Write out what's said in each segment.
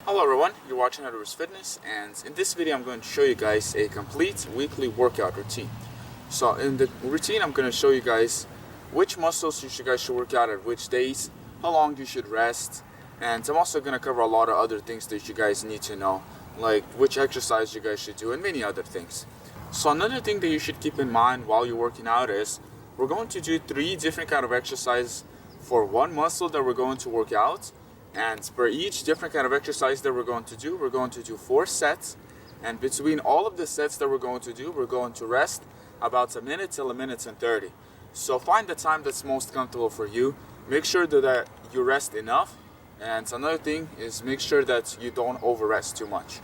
Hello everyone, you're watching Outdoors Fitness, and in this video I'm going to show you guys a complete weekly workout routine. So in the routine I'm going to show you guys which muscles you guys should work out at which days, how long you should rest, and I'm also going to cover a lot of other things that you guys need to know, like which exercise you guys should do and many other things. So another thing that you should keep in mind while you're working out is we're going to do 3 different kind of exercises for one muscle that we're going to work out. And for each different kind of exercise that we're going to do 4 sets. And between all of the sets that we're going to do, we're going to rest about a minute till a minute and 30. So find the time that's most comfortable for you. Make sure that you rest enough. And another thing is make sure that you don't over-rest too much.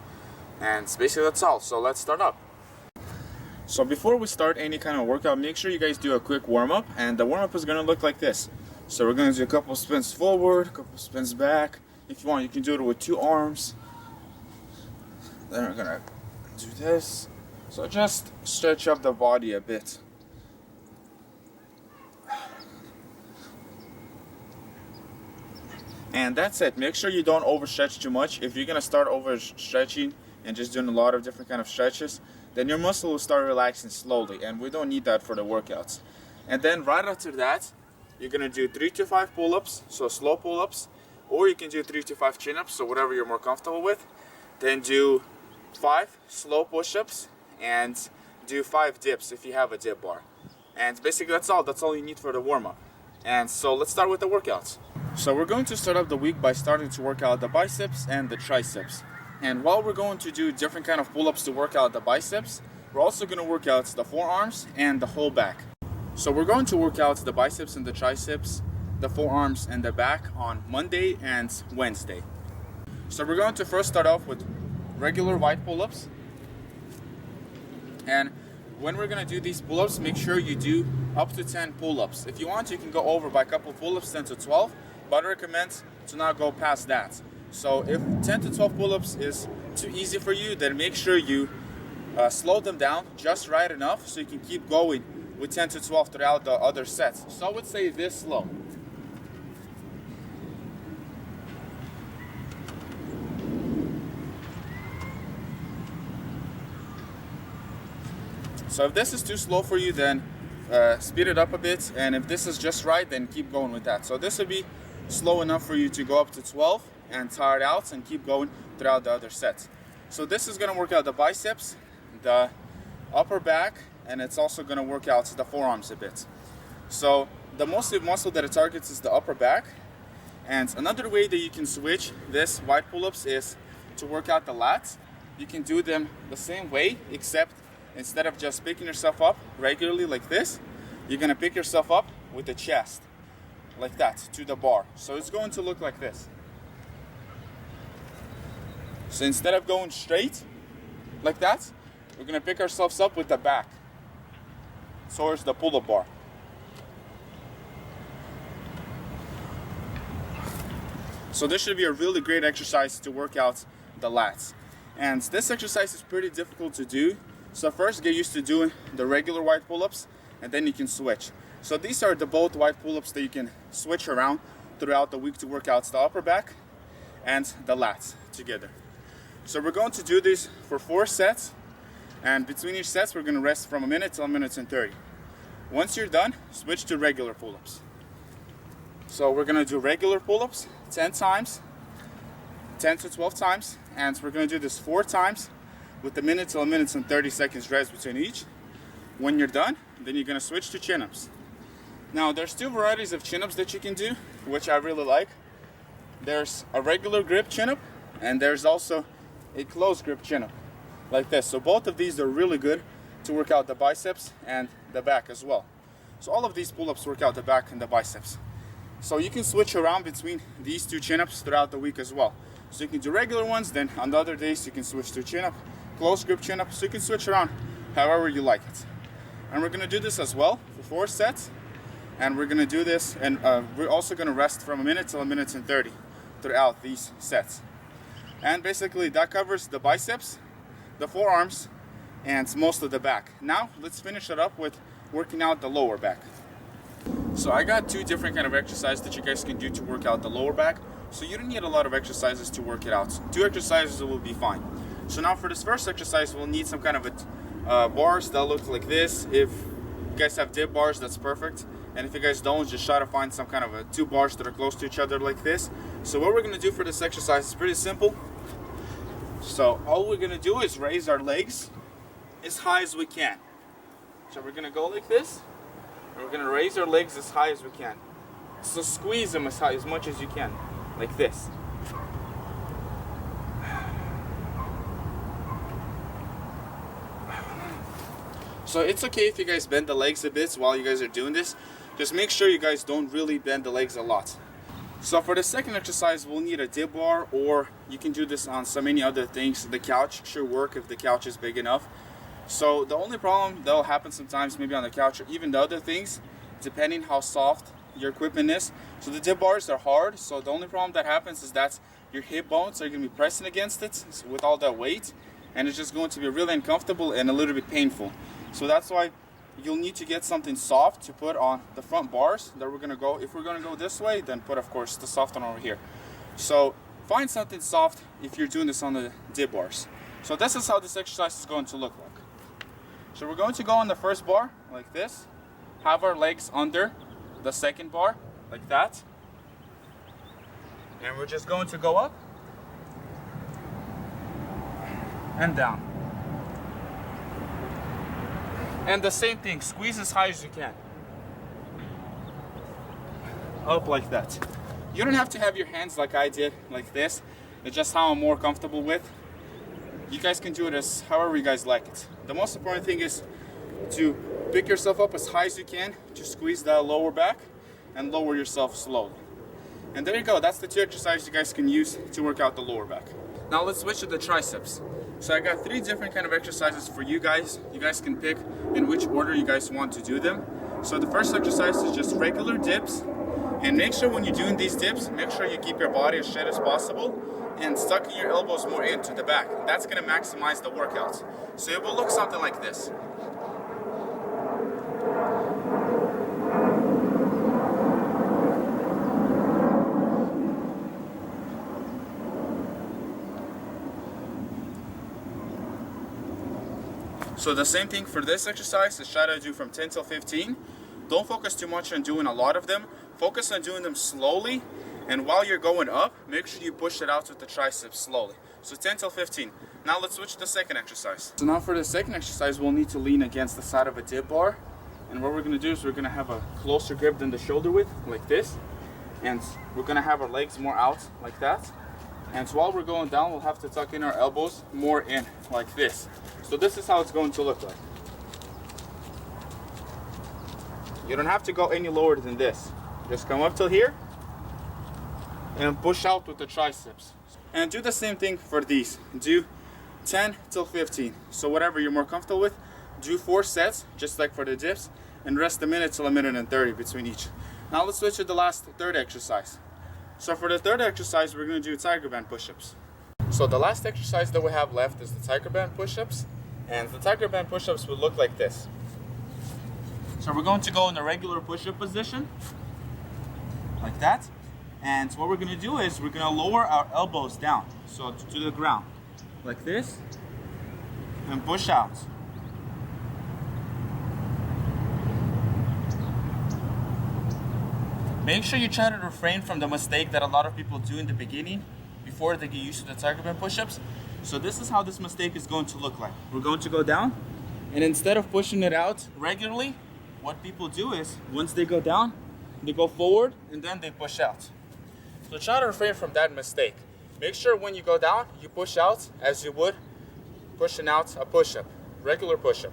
And basically that's all. So let's start up. So before we start any kind of workout, make sure you guys do a quick warm-up. And the warm-up is going to look like this. So we're going to do a couple spins forward, a couple spins back. If you want, you can do it with 2 arms. Then we're going to do this. So just stretch up the body a bit. And that's it. Make sure you don't overstretch too much. If you're going to start overstretching and just doing a lot of different kind of stretches, then your muscle will start relaxing slowly. And we don't need that for the workouts. And then right after that, you're going to do 3 to 5 pull-ups, so slow pull-ups, or you can do 3 to 5 chin-ups, so whatever you're more comfortable with. Then do 5 slow push-ups and do 5 dips if you have a dip bar. And basically that's all you need for the warm-up. And so let's start with the workouts. So we're going to start up the week by starting to work out the biceps and the triceps. And while we're going to do different kind of pull-ups to work out the biceps, we're also going to work out the forearms and the whole back. So we're going to work out the biceps and the triceps, the forearms and the back on Monday and Wednesday. So we're going to first start off with regular wide pull-ups. And when we're going to do these pull-ups, make sure you do up to 10 pull-ups. If you want, you can go over by a couple pull-ups, 10 to 12, but I recommend to not go past that. So if 10 to 12 pull-ups is too easy for you, then make sure you slow them down just right enough so you can keep going with 10 to 12 throughout the other sets. So I would say this slow. So if this is too slow for you, then speed it up a bit. And if this is just right, then keep going with that. So this would be slow enough for you to go up to 12 and tire it out and keep going throughout the other sets. So this is going to work out the biceps, the upper back, and it's also going to work out the forearms a bit. So the most muscle that it targets is the upper back. And another way that you can switch this wide pull-ups is to work out the lats. You can do them the same way, except instead of just picking yourself up regularly like this, you're going to pick yourself up with the chest like that to the bar. So it's going to look like this. So instead of going straight like that, we're going to pick ourselves up with the back towards the pull-up bar. So this should be a really great exercise to work out the lats. And this exercise is pretty difficult to do. So first get used to doing the regular wide pull-ups and then you can switch. So these are the both wide pull-ups that you can switch around throughout the week to work out the upper back and the lats together. So we're going to do this for 4 sets. And between each sets, we're going to rest from a minute to a minute and 30. Once you're done, switch to regular pull-ups. So we're going to do regular pull-ups 10 times, 10 to 12 times. And we're going to do this 4 times with a minute to a minute and 30 seconds rest between each. When you're done, then you're going to switch to chin-ups. Now, there's 2 varieties of chin-ups that you can do, which I really like. There's a regular grip chin-up, and there's also a closed grip chin-up. Like this. So both of these are really good to work out the biceps and the back as well. So all of these pull-ups work out the back and the biceps. So you can switch around between these 2 chin-ups throughout the week as well. So you can do regular ones, then on the other days you can switch to chin-up, close grip chin-up, so you can switch around however you like it. And we're going to do this as well for 4 sets. And we're going to do this, and we're also going to rest from a minute to a minute and 30 throughout these sets. And basically that covers the biceps, the forearms, and most of the back. Now let's finish it up with working out the lower back. So I got 2 different kind of exercises that you guys can do to work out the lower back. So you don't need a lot of exercises to work it out. 2 exercises will be fine. So now for this first exercise, we'll need some kind of a bars that look like this. If you guys have dip bars, that's perfect. And if you guys don't, just try to find some kind of 2 bars that are close to each other like this. So what we're gonna do for this exercise is pretty simple. So all we're gonna do is raise our legs as high as we can. So we're gonna go like this, and we're gonna raise our legs as high as we can. So squeeze them as high, as much as you can, like this. So it's okay if you guys bend the legs a bit while you guys are doing this. Just make sure you guys don't really bend the legs a lot. So for the second exercise, we'll need a dip bar, or you can do this on so many other things. The couch should work if the couch is big enough. So the only problem that will happen sometimes, maybe on the couch or even the other things, depending how soft your equipment is. So the dip bars are hard, so the only problem that happens is that your hip bones are going to be pressing against it with all that weight, and it's just going to be really uncomfortable and a little bit painful. So that's why you'll need to get something soft to put on the front bars that we're gonna go. If we're gonna go this way, then put, of course, the soft one over here. So find something soft if you're doing this on the dip bars. So this is how this exercise is going to look like. So we're going to go on the first bar like this, have our legs under the second bar like that, and we're just going to go up and down. And the same thing, squeeze as high as you can. Up like that. You don't have to have your hands like I did, like this. It's just how I'm more comfortable with. You guys can do it as however you guys like it. The most important thing is to pick yourself up as high as you can, to squeeze the lower back and lower yourself slowly. And there you go, that's the 2 exercises you guys can use to work out the lower back. Now let's switch to the triceps. So I got 3 different kind of exercises for you guys. You guys can pick in which order you guys want to do them. So the first exercise is just regular dips. And make sure when you're doing these dips, make sure you keep your body as straight as possible and tucking your elbows more into the back. That's gonna maximize the workout. So it will look something like this. So the same thing for this exercise is try to do from 10 till 15. Don't focus too much on doing a lot of them. Focus on doing them slowly, and while you're going up, make sure you push it out with the triceps slowly. So 10 till 15. Now let's switch to the second exercise. So now for the second exercise, we'll need to lean against the side of a dip bar. And what we're gonna do is we're gonna have a closer grip than the shoulder width, like this. And we're gonna have our legs more out, like that. And so while we're going down, we'll have to tuck in our elbows more in, like this. So this is how it's going to look like. You don't have to go any lower than this. Just come up till here and push out with the triceps. And do the same thing for these. Do 10 till 15. So whatever you're more comfortable with, do 4 sets, just like for the dips, and rest a minute till a minute and 30 between each. Now let's switch to the last third exercise. So for the third exercise, we're going to do tiger band push-ups. So the last exercise that we have left is the tiger band push-ups. And the tiger band push-ups will look like this. So we're going to go in the regular push-up position, like that. And what we're going to do is we're going to lower our elbows down, so to the ground, like this, and push out. Make sure you try to refrain from the mistake that a lot of people do in the beginning before they get used to the tiger band push-ups. So this is how this mistake is going to look like. We're going to go down, and instead of pushing it out regularly, what people do is once they go down, they go forward and then they push out. So try to refrain from that mistake. Make sure when you go down, you push out as you would pushing out a push-up, regular push-up.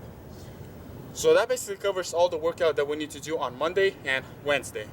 So that basically covers all the workout that we need to do on Monday and Wednesday.